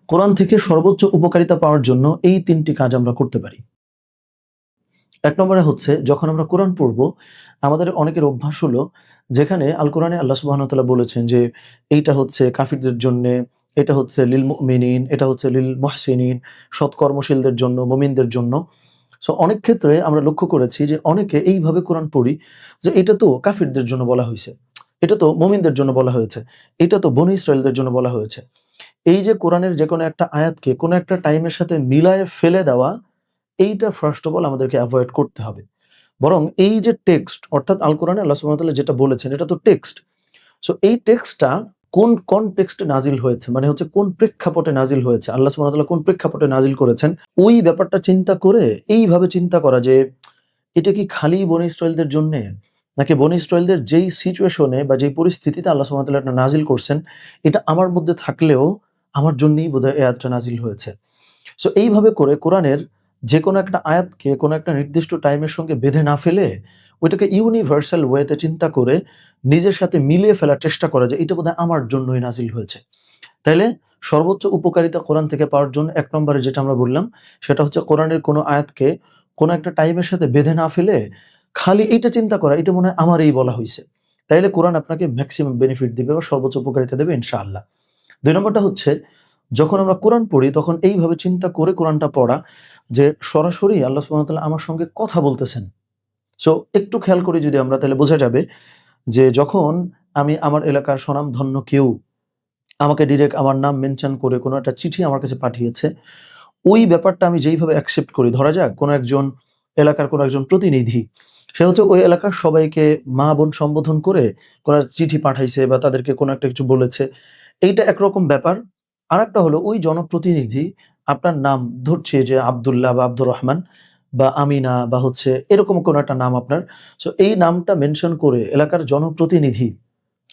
কোরআন থেকে সর্বোচ্চ উপকারিতা পাওয়ার জন্য এই ৩টি কাজ আমরা করতে পারি। ১ নম্বরে হচ্ছে যখন আমরা কোরআন পড়ব, আমাদের অনেকের অভ্যাস হলো যেখানে আল কোরআনে আল্লাহ সুবহানাহু ওয়া তাআলা বলেছেন যে এইটা হচ্ছে কাফিরদের জন্যে, এটা হচ্ছে লিল মুমিনিন, এটা হচ্ছে লিল মুহসিনিন, সৎ কর্মশীলদের জন্য, মুমিনদের জন্য। সো অনেক ক্ষেত্রে আমরা লক্ষ্য করেছি যে অনেকে এইভাবে কোরআন পড়ি যে এটা তো কাফিরদের জন্য বলা হইছে। এটা তো মুমিনদের জন্য বলা হয়েছে। এটা তো বনী ইসরাইলদের জন্য বলা হয়েছে। এই যে কোরআনের যেকোনো একটা আয়াতকে কোনো একটা টাইমের সাথে মিলায়ে ফেলে দেওয়া, এইটা ফার্স্ট অফ অল আমাদেরকে এভয়েড করতে হবে। বরং এই যে টেক্সট অর্থাৎ আল কোরআনে আল্লাহ সুবহানাহু ওয়া তাআলা যেটা বলেছেন এটা তো টেক্সট। সো এই টেক্সটটা কোন কনটেক্সটে নাজিল হয়েছে, মানে হচ্ছে কোন প্রেক্ষাপটে নাজিল হয়েছে, আল্লাহ সুবহানাহু ওয়া তাআলা কোন প্রেক্ষাপটে নাজিল করেছেন, ওই ব্যাপারটা চিন্তা করে এইভাবে চিন্তা করা যে এটা কি খালি বনী ইসরাইলদের জন্যে? নাকি বনী ইসরাইলদের যেই সিচুয়েশনে বা যেই পরিস্থিতিতে আল্লাহ সুবহানাহু ওয়া তাআলা এটা নাজিল করছেন, এটা আমার মধ্যে থাকলেও আমার জন্যই বোধহয় এই আয়াতটা নাজিল হয়েছে। সো এইভাবে করে কোরআনের যেকোনো একটা আয়াতকে কোনো একটা নির্দিষ্ট টাইমের সঙ্গে বেঁধে না ফেলে, ওইটাকে ইউনিভার্সাল ওয়েতে চিন্তা করে নিজের সাথে মিলিয়ে ফেলার চেষ্টা করা যে এটা বোধহয় আমার জন্যই নাজিল হয়েছে। তাইলে সর্বোচ্চ উপকারিতা কোরআন থেকে পাওয়ার জন্য ১ নম্বরে যেটা আমরা বললাম, সেটা হচ্ছে কোরআনের কোনো আয়াতকে কোনো একটা টাইমের সাথে বেঁধে না ফেলে খালি এইটা চিন্তা করা, এটা মনে হয় আমারই বলা হইছে। তাইলে কোরআন আপনাকে মেক্সিমাম বেনিফিট দিবে বা সর্বোচ্চ উপকারিতা দেবে ইনশাআল্লাহ। ২ নম্বরটা হচ্ছে যখন আমরা কোরআন পড়ি তখন এইভাবে চিন্তা করে কোরআনটা পড়া যে সরাসরি আল্লাহ সুবহানাহু ওয়া তাআলা আমার সঙ্গে কথা বলতেছেন। সো একটু খেয়াল করি যদি আমরা তাহলে বোঝা যাবে যে যখন আমি আমার এলাকার স্বনামধন্য কেউ আমাকে ডিরেক্ট আমার নাম মেনশন করে কোনো একটা চিঠি আমার কাছে পাঠিয়েছে, ওই ব্যাপারটা আমি যেইভাবে অ্যাকসেপ্ট করি, ধরা যাক কোনো একজন এলাকার কোনো একজন প্রতিনিধি, সে হচ্ছে ওই এলাকার সবাইকে মা-বোন সম্বোধন করে কোনো একটা চিঠি পাঠাইছে বা তাদেরকে কোনো একটা কিছু বলেছে। এইটা একরকম ব্যাপার। আরেকটা হলো ওই জনপ্রতিনিধি আপনার নাম ধরছে যে আব্দুল্লাহ বা আব্দুর রহমান বা আমিনা বা হচ্ছে এরকম কোনো একটা নাম আপনার। সো এই নামটা মেনশন করে এলাকার জনপ্রতিনিধি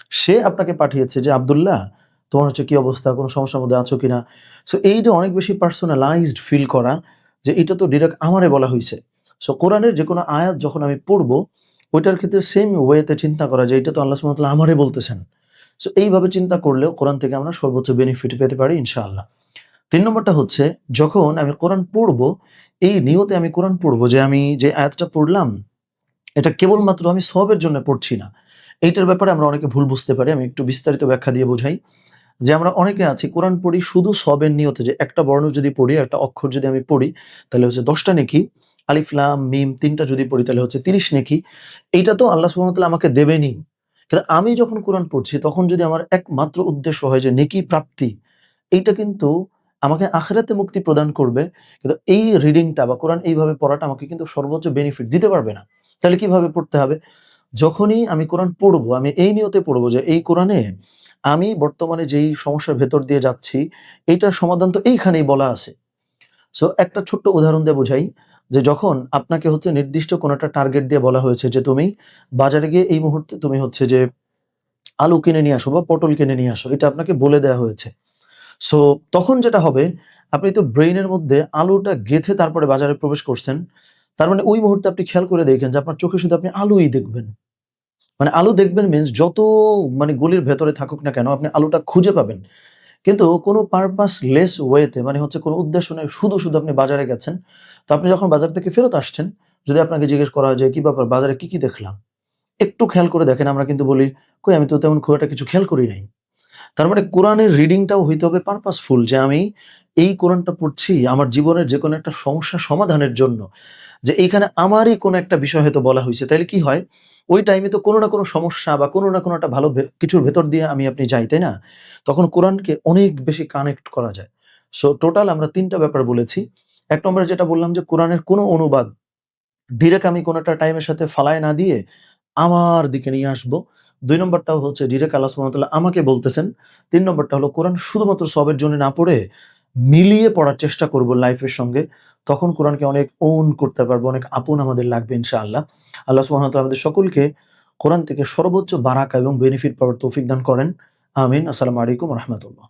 সে আপনাকে পাঠিয়েছে যে, "আব্দুল্লাহ, তোমার হচ্ছে কি অবস্থা? কোন সমস্যার মধ্যে আছো কিনা?" সো এই যে অনেক বেশি পার্সোনালাইজড ফিল করা যে এটা তো ডিরেক্ট আমারে বলা হইছে। সো কোরআনের যেকোনো আয়াত যখন আমি পড়ব, ওইটার ক্ষেত্রে সেম ওয়েতে চিন্তা করা যে এটা তো আল্লাহ সুবহানাহু ওয়া তাআলা আমারে বলতেছেন। সো এইভাবে চিন্তা করলেও কোরআন থেকে আমরা সর্বোচ্চ বেনিফিট পেতে পারি ইনশাআল্লাহ। ৩ নম্বরটা হচ্ছে যখন আমি কোরআন পড়ব, এই নিয়তে আমি কোরআন পড়ব যে আমি যে আয়াতটা পড়লাম এটা কেবলমাত্র আমি সওয়াবের জন্য পড়ছি না। এইটার ব্যাপারে আমরা অনেকে ভুল বুঝতে পারি। আমি একটু বিস্তারিত ব্যাখ্যা দিয়ে বোঝাই। যে আমরা অনেকে আছি কোরআন পড়ি শুধু সওয়াবের নিয়তে যে একটা বর্ণ যদি পড়ি, একটা অক্ষর যদি আমি পড়ি তাহলে হচ্ছে ১০ টা নেকি। আলিফ, লাম, মিম ৩ টা যদি পড়ি তাহলে হচ্ছে ৩০ নেকি। এইটা তো আল্লাহ সুবহানাহু ওয়া তাআলা আমাকে দেবেনই। কিন্তু আমি যখন কোরআন পড়ছি তখন যদি আমার একমাত্র উদ্দেশ্য হয় যে নেকি প্রাপ্তি, এইটা কিন্তু আমাকে আখিরাতে মুক্তি প্রদান করবে। কিন্তু এই রিডিংটা বা কোরআন এইভাবে পড়াটা আমাকে কিন্তু সর্বোচ্চ বেনিফিট দিতে পারবে না। তাহলে কিভাবে পড়তে হবে? যখনই আমি কোরআন পড়বো, আমি এই নিয়তে পড়বো যে এই কোরআনে আমি বর্তমানে যেই সমস্যার ভেতর দিয়ে যাচ্ছি, এইটার সমাধান তো এইখানেই বলা আছে। সো একটা ছোট্ট উদাহরণ দিয়ে বুঝাই যে যখন আপনাকে হচ্ছে নির্দিষ্ট কোনো একটা টার্গেট দিয়ে বলা হয়েছে যে তুমি বাজারে গিয়ে এই মুহূর্তে তুমি হচ্ছে যে আলু কিনে নিয়ে আসো বা পটল কিনে নিয়ে আসো। এটা আপনাকে বলে দেয়া হয়েছে। সো তখন যেটা হবে, আপনি তো ব্রেইনের মধ্যে আলুটা গেঁথে তারপরে বাজারে প্রবেশ করছেন। তার মানে ওই মুহূর্তে আপনি খেয়াল করে দেখেন যে আপনার চোখে শুধু আপনি আলুই দেখবেন। মানে আলু দেখবেন মিন্স যত মানে গলির ভেতরে থাকুক না কেন আপনি আলুটা খুঁজে পাবেন। কিন্তু কোনো পারপাসলেস ওয়েতে মানে হচ্ছে কোনো উদ্দেশ্য নেই শুধু আপনি বাজারে গেছেন। তো আপনি যখন বাজার থেকে ফেরত আসছেন, যদি আপনাকে জিজ্ঞেস করা হয় যে, "কি ব্যাপার বাজারে কি দেখলাম?" একটু খেয়াল করে দেখেন আমরা কিন্তু বলি, "কই আমি তো তেমন খুব একটা কিছু খেয়াল করি নাই।" তার মানে কোরআনের রিডিংটাও হইতে হবে পারপাসফুল যে আমি এই কোরআনটা পড়ছি আমার জীবনের যেকোনো একটা সমস্যা সমাধানের জন্য। যে এইখানে আমারই কোনো একটা বিষয় হয়তো বলা হইছে। তাইলে কি হয়? ওই টাইমে তো কোনো না কোনো সমস্যা বা কোনো না কোনো একটা ভালো কিছুর ভেতর দিয়ে আমি আপনি যাই, তাই না? তখন কোরআনকে অনেক বেশি কানেক্ট করা যায়। সো টোটাল আমরা ৩ টা ব্যাপার বলেছি। ১ নম্বরে যেটা বললাম যে কোরআনের কোনো অনুবাদ ডিরেক্ট আমি কোনো একটা টাইমের সাথে ফালায় না দিয়ে আমার দিকে নিয়ে আসবো। ২ নম্বরটাও হচ্ছে ডিরেক্ট আল্লাহ সুবহানাহু ওয়া তাআলা আমাকে বলতেছেন। ৩ নম্বরটা হলো কোরআন শুধুমাত্র সওয়াবের জন্য না পড়ে মিলিয়ে পড়ার চেষ্টা করব লাইফের সঙ্গে। তখন কোরআনকে অনেক ওন করতে পারবো, অনেক আপন আমাদের লাগবে ইনশাআল্লাহ। আল্লাহ সুবহানাহু ওয়া তাআলা আমাদের সকলকে কোরআন থেকে সর্বোচ্চ বারাকা এবং বেনিফিট পাওয়ার তৌফিক দান করেন। আমিন। আসসালামু আলাইকুম ওয়া রাহমাতুল্লাহ।